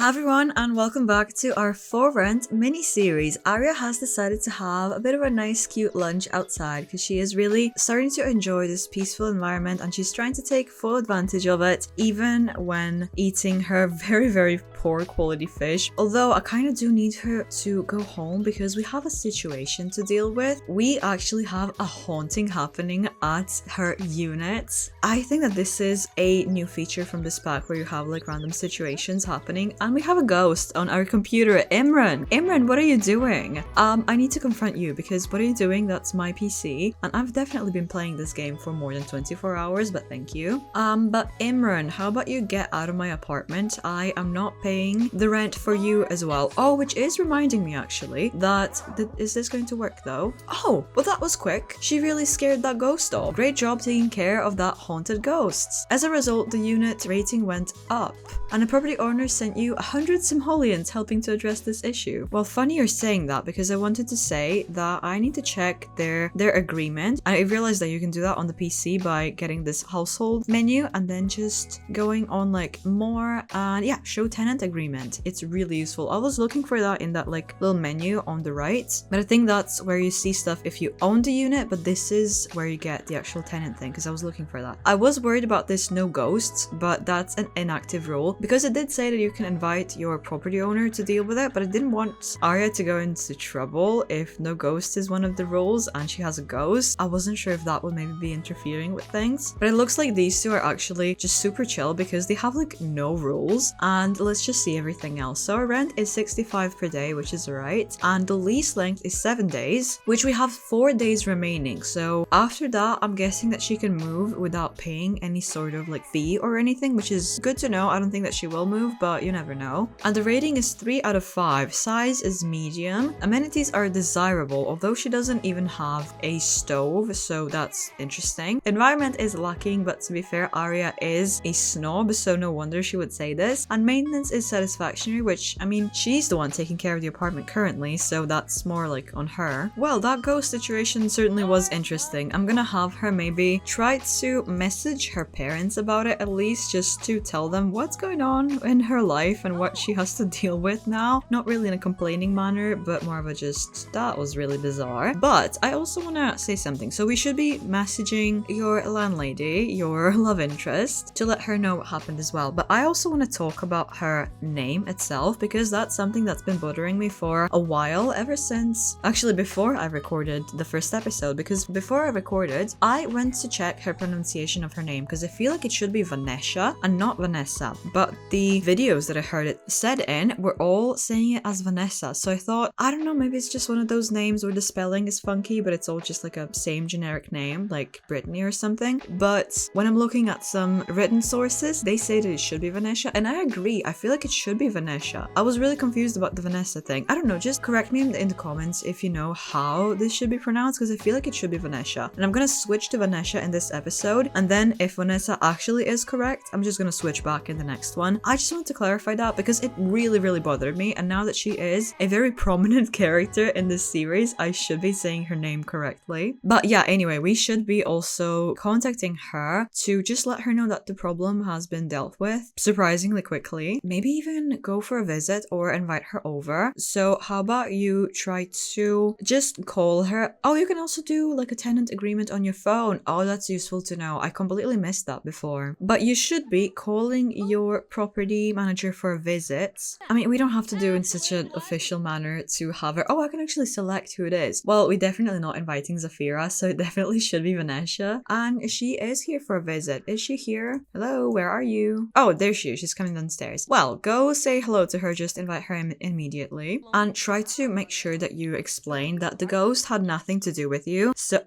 Hi everyone and welcome back to our For Rent mini-series. Ariya has decided to have a bit of a nice cute lunch outside because she is really starting to enjoy this peaceful environment and she's trying to take full advantage of it even when eating her very poor quality fish. Although I kind of do need her to go home because we have a situation to deal with. We actually have a haunting happening at her unit. I think that this is a new feature from this pack where you have like random situations happening. And we have a ghost on our computer. Imran, what are you doing? I need to confront you because what are you doing? That's my PC. And I've definitely been playing this game for more than 24 hours, but thank you. But Imran, how about you get out of my apartment? I am not paying the rent for you as well. Oh, which is reminding me actually that, is this going to work though? Oh, well that was quick. She really scared that ghost off. Great job taking care of that haunted ghost. As a result, the unit rating went up. And the property owner sent you 100 simoleons helping to address this issue. Well, funny you're saying that because I wanted to say that I need to check their agreement. And I realized that you can do that on the PC by getting this household menu and then just going on like more and yeah, show tenant agreement. It's really useful. I was looking for that in that like little menu on the right, but I think that's where you see stuff if you own the unit, but this is where you get the actual tenant thing because I was looking for that. I was worried about this no ghosts, but that's an inactive rule because it did say that you can invite your property owner to deal with it, but I didn't want Ariya to go into trouble if no ghost is one of the rules and she has a ghost. I wasn't sure if that would maybe be interfering with things, but it looks like these two are actually just super chill because they have like no rules. And let's just see everything else. So our rent is 65 per day, which is right, and the lease length is 7 days, which we have 4 days remaining. So after that, I'm guessing that she can move without paying any sort of like fee or anything, which is good to know. I don't think that she will move, but you never know. And the rating is 3 out of 5. Size is medium. Amenities are desirable, although she doesn't even have a stove, so that's interesting. Environment is lacking, but to be fair, Ariya is a snob, so no wonder she would say this. And maintenance is satisfactory, which, I mean, she's the one taking care of the apartment currently, so that's more like on her. Well, that ghost situation certainly was interesting. I'm gonna have her maybe try to message her parents about it at least, just to tell them what's going on in her life and what she has to deal with now. Not really in a complaining manner, but more of a just, that was really bizarre. But I also want to say something. So we should be messaging your landlady, your love interest, to let her know what happened as well. But I also want to talk about her name itself because that's something that's been bothering me for a while, ever since, actually before I recorded the first episode, because before I recorded, I went to check her pronunciation of her name because I feel like it should be Vanessa and not Vanessa, but the videos that I heard it said in were all saying it as Vanessa. So I thought, I don't know, maybe it's just one of those names where the spelling is funky, but it's all just like a same generic name, like Brittany or something. But when I'm looking at some written sources, they say that it should be Vanessa, and I agree. I feel like it should be Vanessa. I was really confused about the Vanessa thing. I don't know, just correct me in the comments if you know how this should be pronounced, because I feel like it should be Vanessa. And I'm gonna switch to Vanessa in this episode, and then if Vanessa actually is correct, I'm just gonna switch back in the next one. I just want to clarify that because it really bothered me, and now that she is a very prominent character in this series, I should be saying her name correctly. But yeah, anyway, we should be also contacting her to just let her know that the problem has been dealt with surprisingly quickly. Maybe even go for a visit or invite her over. So how about you try to just call her? Oh, you can also do like a tenant agreement on your phone. Oh, that's useful to know. I completely missed that before. But you should be calling your property manager for a visit. I mean, we don't have to do in such an official manner to have her. Oh, I can actually select who it is. Well, we're definitely not inviting Zafira, so it definitely should be Vanessa. And she is here for a visit. Is she here? Hello, where are you? Oh, there she is. She's coming downstairs. Well, go say hello to her. Just invite her in immediately. And try to make sure that you explain that the ghost had nothing to do with you. So,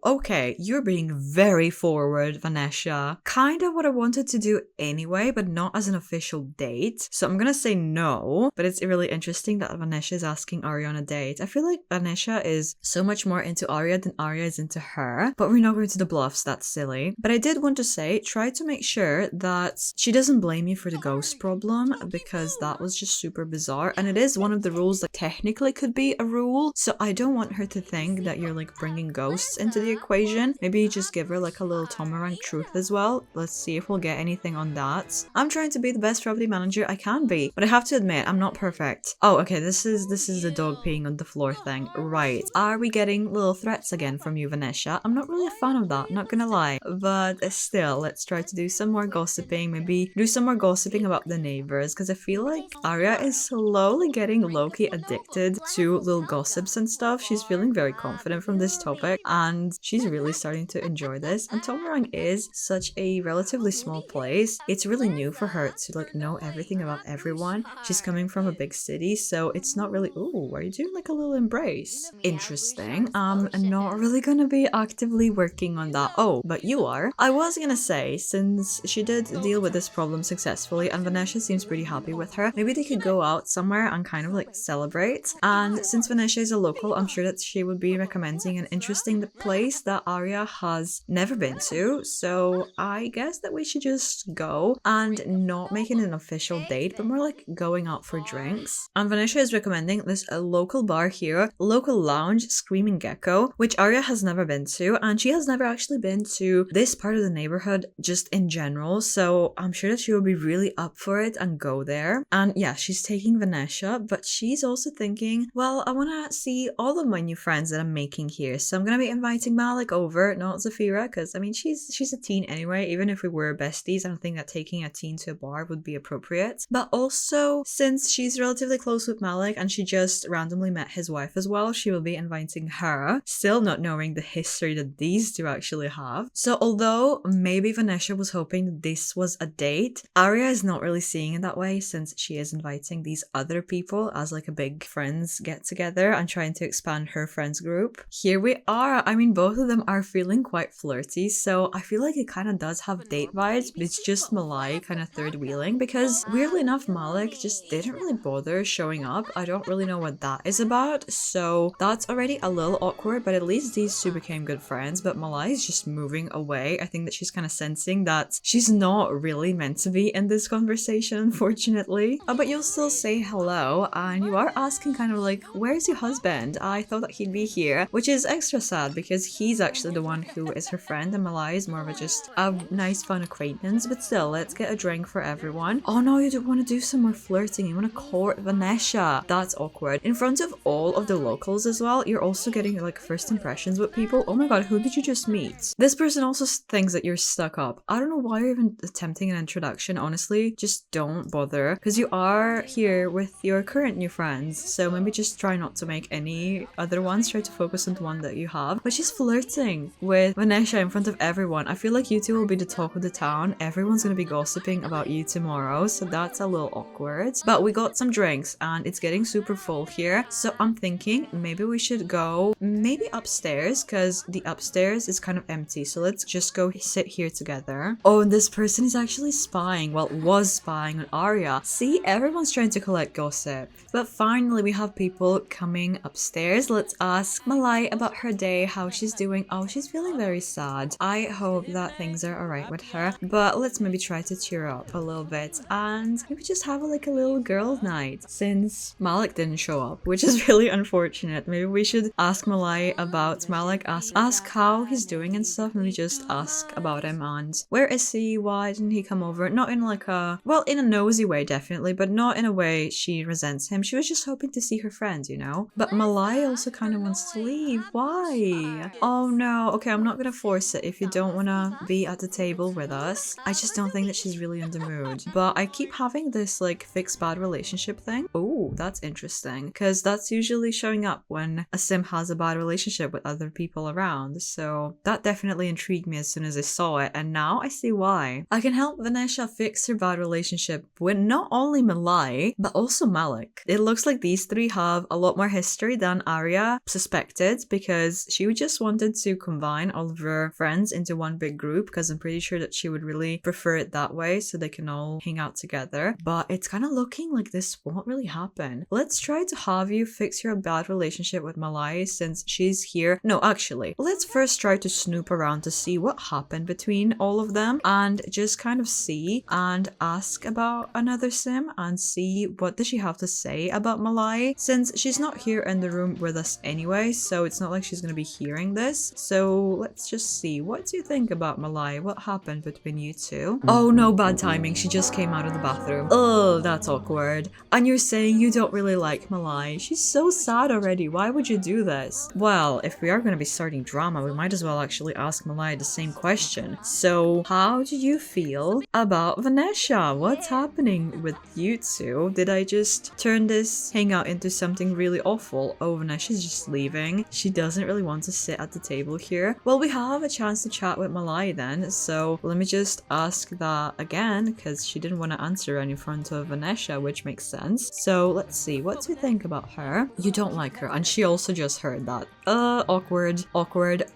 okay. You're being very forward, Vanessa. Kind of what I wanted to do anyway, but not as an official date. So I'm gonna say no, but it's really interesting that Vanessa is asking Ariya on a date. I feel like Vanessa is so much more into Ariya than Ariya is into her, but we're not going to the bluffs, that's silly. But I did want to say, try to make sure that she doesn't blame you for the ghost problem because that was just super bizarre. And it is one of the rules that technically could be a rule. So I don't want her to think that you're like bringing ghosts into the equation. Maybe just give her like a little Tomarang truth as well. Let's see if we'll get anything on that. I'm trying to be the best property manager I can be, but I have to admit I'm not perfect. Oh, okay, this is the dog peeing on the floor thing. Right. Are we getting little threats again from you, Vanessa? I'm not really a fan of that, not gonna lie. But still, let's try to do some more gossiping. Maybe do some more gossiping about the neighbors, because I feel like Ariya is slowly getting low-key addicted to little gossips and stuff. She's feeling very confident from this topic, and she's really starting to enjoy this. And Tomarang is such a relatively small place. It's really new for her to like know everything about everyone. She's coming from a big city, so it's not really, ooh, are you doing like a little embrace? Interesting. I'm not really gonna be actively working on that. Oh, but you are. I was gonna say, since she did deal with this problem successfully and Vanessa seems pretty happy with her, maybe they could go out somewhere and kind of like celebrate. And since Vanessa is a local, I'm sure that she would be recommending an interesting place that Ariya has never been to. So I guess that we should just go and not make it an official date, but more like going out for drinks. And Vanessa is recommending this local bar here, local lounge, Screaming Gecko, which Ariya has never been to, and she has never actually been to this part of the neighborhood just in general, so I'm sure that she will be really up for it and go there. And yeah, she's taking Vanessa, but she's also thinking, well, I want to see all of my new friends that I'm making here, so I'm gonna be inviting Malik over, not Zafira, because I mean she's a teen anyway. Even if we were besties, I don't think that taking a teen to a bar would be appropriate. But also, since she's relatively close with Malik and she just randomly met his wife as well, she will be inviting her, still not knowing the history that these two actually have. So although maybe Vanessa was hoping that this was a date, Ariya is not really seeing it that way, since she is inviting these other people as like a big friends get together and trying to expand her friends group. Here we are. I mean, both of them are feeling quite flirty, so I feel like it kind of does have date vibes, but it's just Malai kind of third wheeling, because weirdly enough Malik just didn't really bother showing up. I don't really know what that is about, so that's already a little awkward, but at least these two became good friends. But Malai is just moving away. I think that she's kind of sensing that she's not really meant to be in this conversation, unfortunately. But you'll still say hello, and you are asking kind of like, where's your husband? I thought that he'd be here, which is extra sad because he's actually the one who is her friend, and Malai is more of a just a nice fun acquaintance. But still, let's get a drink for everyone. Oh no, you don't want to do some more flirting. You want to court Vanessa. That's awkward. In front of all of the locals as well. You're also getting like first impressions with people. Oh my god, who did you just meet? This person also thinks that you're stuck up. I don't know why you're even attempting an introduction, honestly. Just don't bother, because you are here with your current new friends, so maybe just try not to make any other ones. Try to focus on the one that you have. But she's flirting with Vanessa in front of everyone. I feel like you two will be the talk of the town. Everyone's gonna be gossiping about you tomorrow, so that's a little awkward. But we got some drinks and it's getting super full here, so I'm thinking maybe we should go maybe upstairs, because the upstairs is kind of empty, so let's just go sit here together. Oh, and this person is actually spying, well, was spying on Ariya. See, everyone's trying to collect gossip. But finally we have people coming upstairs. Let's ask Malai about her day, how she's doing. Oh, she's feeling very sad. I hope that things are alright with her, but let's maybe try to cheer up a little bit and maybe just have like a little girls' night, since Malik didn't show up, which is really unfortunate. Maybe we should ask Malai about Malik, ask how he's doing and stuff. Maybe just ask about him and where is he, why didn't he come over? Not in like a, well, in a nosy way definitely, but not in a way she resents him. She was just hoping to see her friends, you know? But Malai also kind of wants to leave. Why? Oh no. Okay, I'm not gonna force it if you don't want to be at the table with us. I just don't think that she's really in the mood. But I keep having this like fixed bad relationship thing. Oh, that's interesting, because that's usually showing up when a sim has a bad relationship with other people around. So that definitely intrigued me as soon as I saw it, and now I see why. I can help Vanessa fix her bad relationship with not only Malai, but also Malik. It looks like these three have a lot more history than Ariya suspected, because she just wanted to combine all of her friends into one big group, because I'm pretty sure that she would really prefer it that way so they can all hang out together. But it's kind of looking like this won't really happen. Let's try to have you fix your bad relationship with Malai since she's here. No, actually, let's first try to snoop around to see what happened between all of them and just kind of see and ask ask about another sim and see what does she have to say about Malai, since she's not here in the room with us anyway, so it's not like she's gonna be hearing this. So let's just see. What do you think about Malai? What happened between you two? Oh no, bad timing. She just came out of the bathroom. Oh, that's awkward. And you're saying you don't really like Malai. She's so sad already. Why would you do this? Well, if we are gonna be starting drama, we might as well actually ask Malai the same question. So, how do you feel about Vanessa? What's happening with you two? Did I just turn this hangout into something really awful? Oh, Vanessa's just leaving. She doesn't really want to sit at the table here. Well, we have a chance to chat with Malai then, so let me just ask that again, because she didn't want to answer in front of Vanessa, which makes sense. So, let's see. What do you think about her? You don't like her, and she also just heard that. Awkward.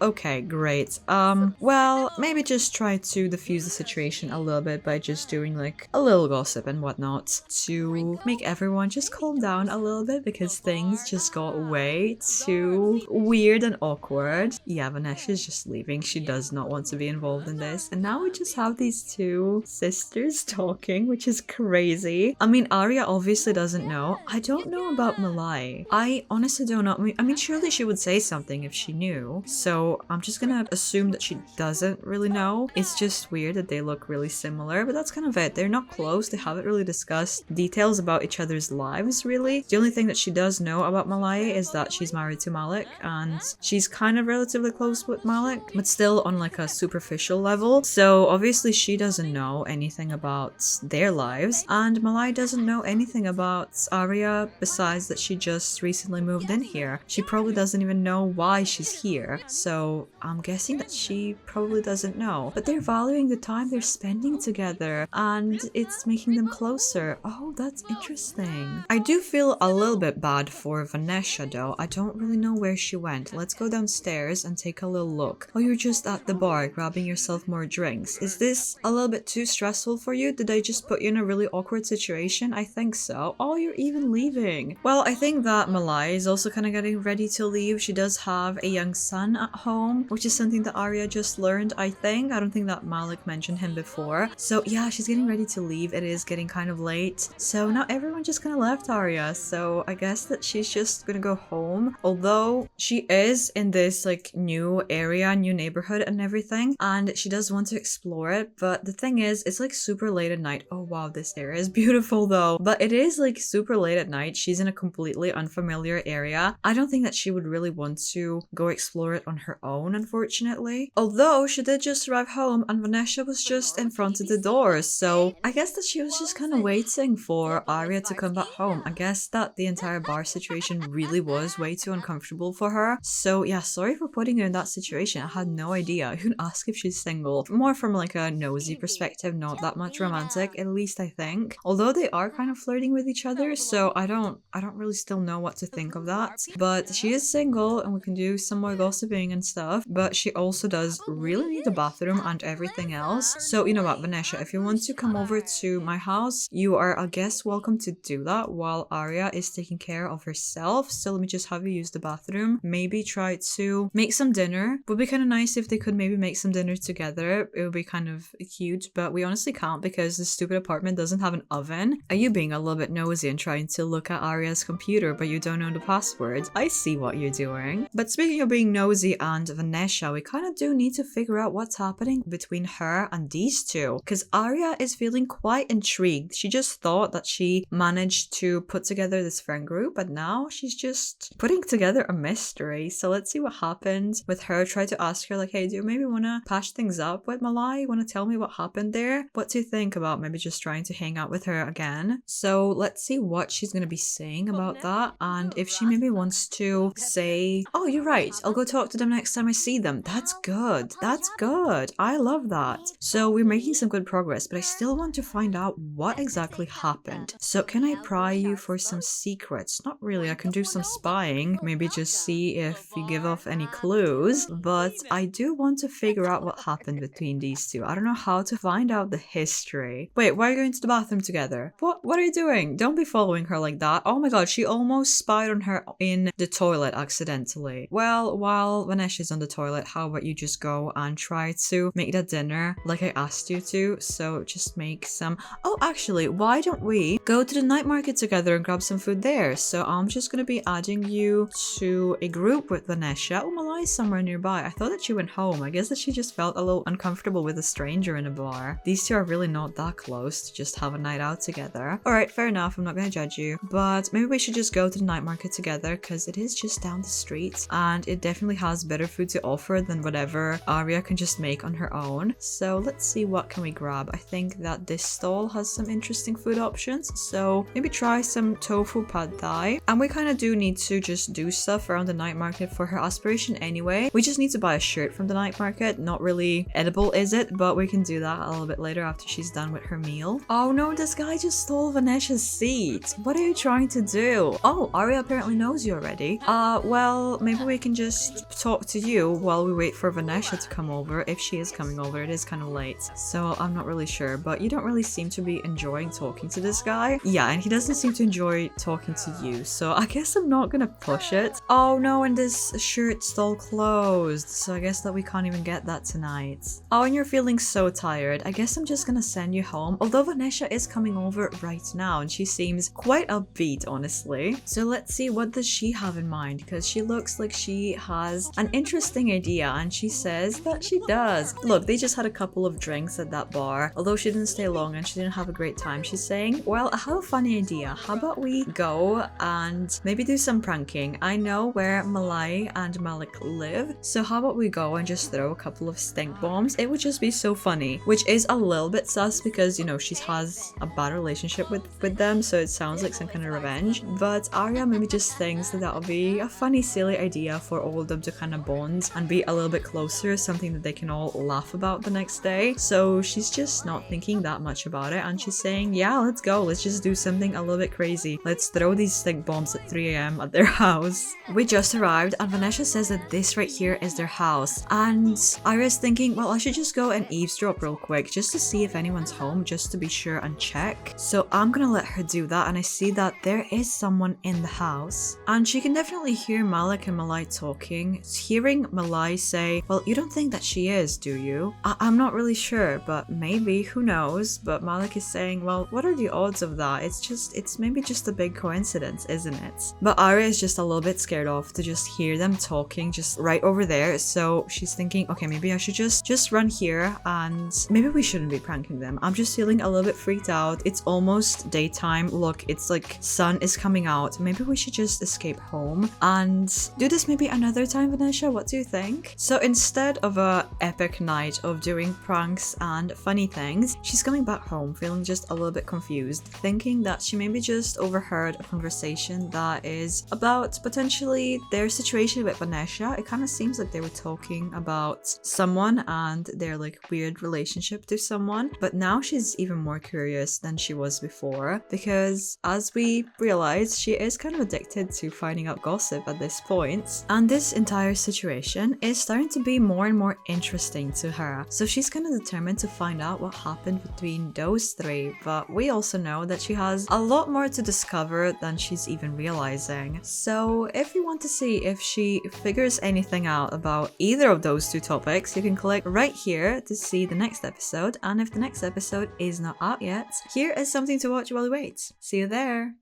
Okay, great. Well, maybe just try to diffuse the situation a little bit by just doing like a little gossip and whatnot to make everyone just calm down a little bit, because things just got way too weird and awkward. Yeah, Vanessa's just leaving. She does not want to be involved in this. And now we just have these two sisters talking, which is crazy. I mean, Ariya obviously doesn't know. I don't know about Malai. I honestly don't know. I mean, surely she would say something if she knew. So I'm just gonna assume that she doesn't really know. It's just weird that they look really similar, but that's kind of it. They're not close. They haven't really discussed details about each other's lives, really. The only thing that she does know about Malai is that she's married to Malik, and she's kind of relatively close with Malik, but still on like a superficial level. So obviously she doesn't know anything about their lives, and Malai doesn't know anything about Ariya besides that she just recently moved in here. She probably doesn't even know why she's here, so I'm guessing that she probably doesn't know. But they're valuing the time they're spending together, and it's making them closer. Oh, that's interesting. I do feel a little bit bad for Vanessa though. I don't really know where she went. Let's go downstairs and take a little look. Oh, you're just at the bar grabbing yourself more drinks. Is this a little bit too stressful for you? Did I just put you in a really awkward situation? I think so. Oh, you're even leaving. Well, I think that Malai is also kind of getting ready to leave. She does have a young son at home, which is something that Ariya just learned, I think. I don't think that Malik mentioned him before. So yeah, she's getting ready to leave. It is getting kind of late. So now everyone just kind of left Ariya. So I guess that she's just gonna go home. Although she is in this like new area, new neighborhood and everything, and she does want to explore it. But the thing is, it's like super late at night. Oh wow, this area is beautiful though. But it is like super late at night. She's in a completely unfamiliar area. I don't think that she would really want to go explore it on her own, unfortunately. Although she did just arrive home and Vanessa was just in front of the door. So I guess that she was just kind of waiting for Ariya to come back home. I guess that the entire bar situation really was way too uncomfortable for her. So yeah, sorry for putting her in that situation. I had no idea. I couldn't ask if she's single. More from like a nosy perspective, not that much romantic, at least I think. Although they are kind of flirting with each other, so I don't really still know what to think of that. But she is single and we can do some more gossiping and stuff. But she also does really need the bathroom and everything else. So you know what, Vanessa, if you want to come over to my house, you are, I guess, welcome to do that while Ariya is taking care of herself. So let me just have you use the bathroom. Maybe try to make some dinner. Would be kind of nice if they could maybe make some dinner together. It would be kind of cute, but we honestly can't because this stupid apartment doesn't have an oven. Are you being a little bit nosy and trying to look at Ariya's computer but you don't know the password? I see what you're doing. But speaking of being nosy and Vanessa, we kind of do need to figure out what's happening between her and these two, because Ariya is feeling quite intrigued. She just thought that she managed to put together this friend group, but now she's just putting together a mystery. So let's see what happened with her. Try to ask her like, hey, do you maybe want to patch things up with Malai? Want to tell me what happened there? What do you think about maybe just trying to hang out with her again? So let's see what she's going to be saying about that, and if she maybe wants to say, oh, you're right, I'll go talk to them next time I see them. That's good. That's good. I love that. So we're making some good progress, but I still want to find out what exactly happened. So can I pry you for some secrets? Not really. I can do some spying. Maybe just see if you give off any clues. But I do want to figure out what happened between these two. I don't know how to find out the history. Wait, why are you going to the bathroom together? What are you doing? Don't be following her like that. Oh my god, she almost spied on her in the toilet accidentally. Well, while Vanessa's on the toilet, how about you just go and try to make that dinner like I asked you to? So just make some... Oh, actually, why don't we go to the night market together and grab some food there? So I'm just gonna be adding you to a group with Vanessa. Oh, Malai's somewhere nearby. I thought that she went home. I guess that she just felt a little uncomfortable with a stranger in a bar. These two are really not that close to just have a night out together. Alright, fair enough. I'm not gonna judge you. But maybe we should just go to the night market together because it is just down the street and it definitely has better food to offer than whatever Ariya can just make on her own. So let's see, what can we grab? I think that this stall has some interesting food options. So maybe try some tofu pad thai. And we kind of do need to just do stuff around the night market for her aspiration anyway. We just need to buy a shirt from the night market. Not really edible, is it? But we can do that a little bit later after she's done with her meal. Oh no, this guy just stole Vanessa's seat. What are you trying to do? Oh, Ariya apparently knows you already. Well, maybe we can just talk to you while we wait for Vanessa to come over. If she is coming over, it is kind of late. So I'm not really sure, but you don't really seem to be enjoying talking to this guy. Yeah, and he doesn't seem to enjoy talking to you. So I guess I'm not gonna push it. Oh no, and this shirt stall closed. So I guess that we can't even get that tonight. Oh, and you're feeling so tired. I guess I'm just gonna send you home. Although Vanessa is coming over right now and she seems quite upbeat, honestly. So let's see, what does she have in mind? Because she looks like she has an interesting idea and she says that she does. Look, they just had a couple of drinks at that bar. Although she didn't stay long and she didn't have a great time, she's saying, well, I have a funny idea. How about we go and maybe do some pranking? I know where Malai and Malik live, so how about we go and just throw a couple of stink bombs? It would just be so funny, which is a little bit sus because, you know, she has a bad relationship with them, so it sounds like some kind of revenge. But Ariya maybe just thinks that that'll be a funny, silly idea for all of them to kind of bond and be a little bit closer, something that they can all laugh about the next day. So she's just not thinking that much about it and she's saying, yeah, let's go. Let's just do something a little bit crazy. Let's throw these stink bombs at 3 a.m. at their house. We just arrived and Vanessa says that this right here is their house. And Ariya's thinking, well, I should just go and eavesdrop real quick just to see if anyone's home, just to be sure and check. So I'm gonna let her do that, and I see that there is someone in the house. And she can definitely hear Malik and Malai talking. Hearing Malai say, well, you don't think that she is, do you? I'm not really sure, but maybe, who knows? But Malik is saying, well, what are the odds of that? It's maybe just a big coincidence, isn't it? But Ariya is just a little bit scared off to just hear them talking just right over there. So she's thinking, okay, maybe I should just run here and maybe we shouldn't be pranking them. I'm just feeling a little bit freaked out. It's almost daytime. Look, it's like sun is coming out. Maybe we should just escape home and do this maybe another time, Vanessa. What do you think? So instead of a epic night of doing pranks and funny things, she's coming back home feeling just a little bit confused, thinking that she maybe just overheard a conversation that is about potentially their situation with Vanessa. It kind of seems like they were talking about someone and their like weird relationship to someone, but now she's even more curious than she was before because, as we realize, she is kind of addicted to finding out gossip at this point, and this entire situation is starting to be more and more interesting to her. So she's kind of determined to find out what happened between those three, but we also know that she has a lot more to discover than she's even realizing. So if you want to see if she figures anything out about either of those two topics, you can click right here to see the next episode, and if the next episode is not out yet, here is something to watch while you wait. See you there!